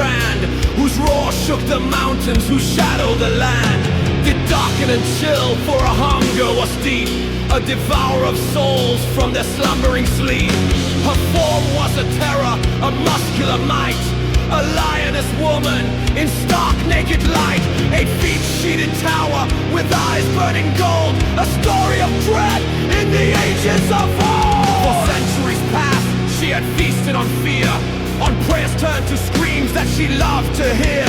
brand, whose roar shook the mountains, whose shadow the land. Did darken and chill, for a hunger was deep, a devourer of souls from their slumbering sleep. Her form was a terror, a muscular might, a lioness woman in stark naked light. 8 feet sheeted tower with eyes burning gold, a story of dread in the ages of old. For centuries past she had feasted on fear, on prayers turned to screams that she loved to hear.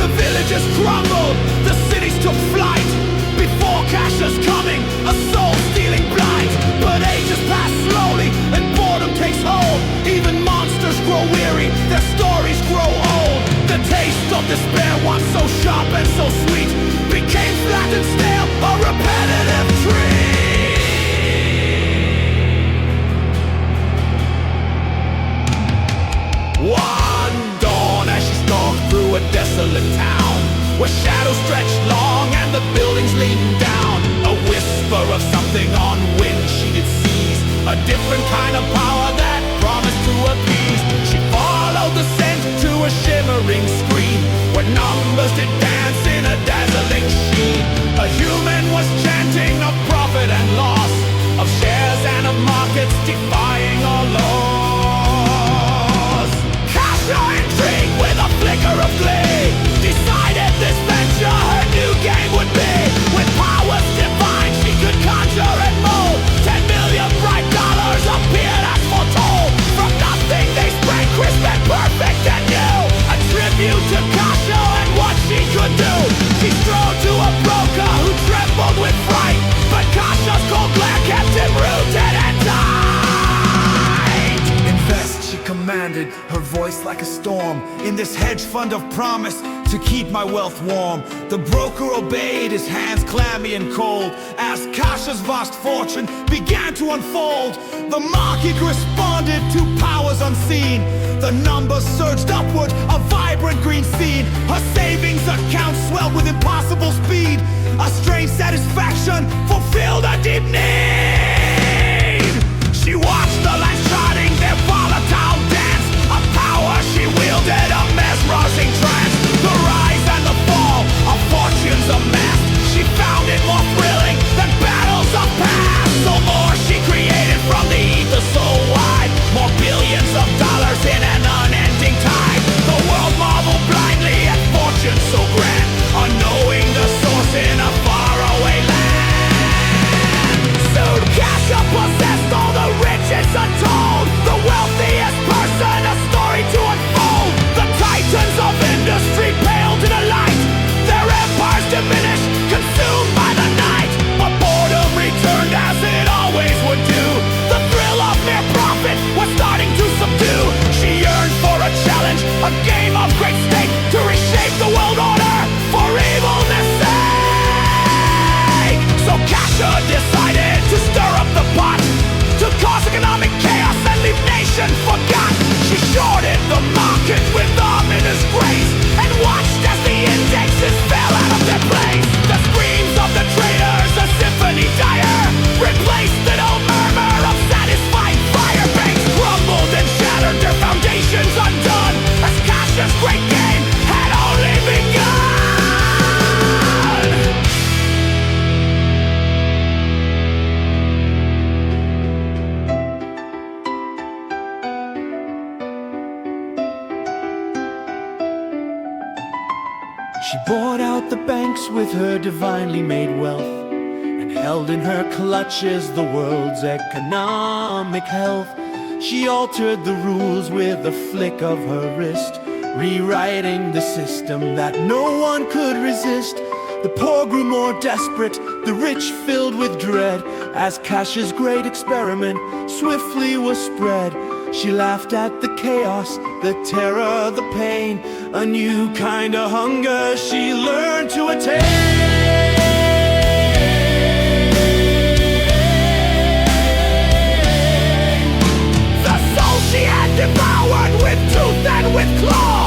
The villages crumbled, the cities took flight, before Kasha's coming, a soul-stealing blight. But ages pass slowly and boredom takes hold. Even monsters grow weary, their stories grow old. The taste of despair, once so sharp and so sweet, became flat and stale, a repetitive tree. One dawn as she stalked through a desolate town, where shadows stretched long and the buildings leaned down. A whisper of something on wind she did seize, a different kind of power that promised to appease. She followed the scent to a shimmering screen, where numbers did dance in a dazzling sheen. A human was chanting of profit and loss, of shares and of markets defying all laws. Kasha, intrigued with a flicker of glee, decided this venture her new game would be. With powers divine she could conjure and mold, 10 million bright dollars appeared as foretold. From nothing they sprang crisp and perfect and new, a tribute to Kasha and what she could do. She strode to a broker who trembled with fright, but Kasha's cold glare kept him rooted and tight. Invest, she commanded, her voice like a storm, in this hedge fund of promise to keep my wealth warm. The broker obeyed, his hands clammy and cold, as Kasha's vast fortune began to unfold. The market responded to powers unseen, the numbers surged upward, a vibrant green scene. Her savings account swelled with impossible speed, a strange satisfaction fulfilled a deep need. She watched the lines charting their volatile dance, a power she wielded, a mesmerizing trance. The rise and the fall of fortunes amassed, she found it more thrilling than battles of past. So more she created from the ether so wide, more billions of dollars in an unending tide. The world marveled blindly at fortune so grand, unknowing the source in a faraway land. Soon Kasha possessed all the riches untold, the wealthiest person, a story to unfold. The titans of industry paled to the light, their empires diminished, consumed by the night. But boredom returned as it always would do, the thrill of mere profit was starting to subdue. She yearned for a challenge, a game of great stake, to reshape the world order for evilness' sake. So Kasha decided to stir up the pot, to cause economic chaos and leave nations forgot. She shorted the market with ominous grace, and watched as the indexes fell out of their place. The screams of the traders, a symphony dire, replaced the dull murmur of satisfied fire. Banks crumbled and shattered, their foundations undone, as Kasha's great game had only begun. She bought out the banks with her divinely made wealth, and held in her clutches the world's economic health. She altered the rules with a flick of her wrist, rewriting the system that no one could resist. The poor grew more desperate, the rich filled with dread, as Kasha's great experiment swiftly was spread. She laughed at the chaos, the terror, the pain, a new kind of hunger she learned to attain. The soul she had devoured with tooth and with claw,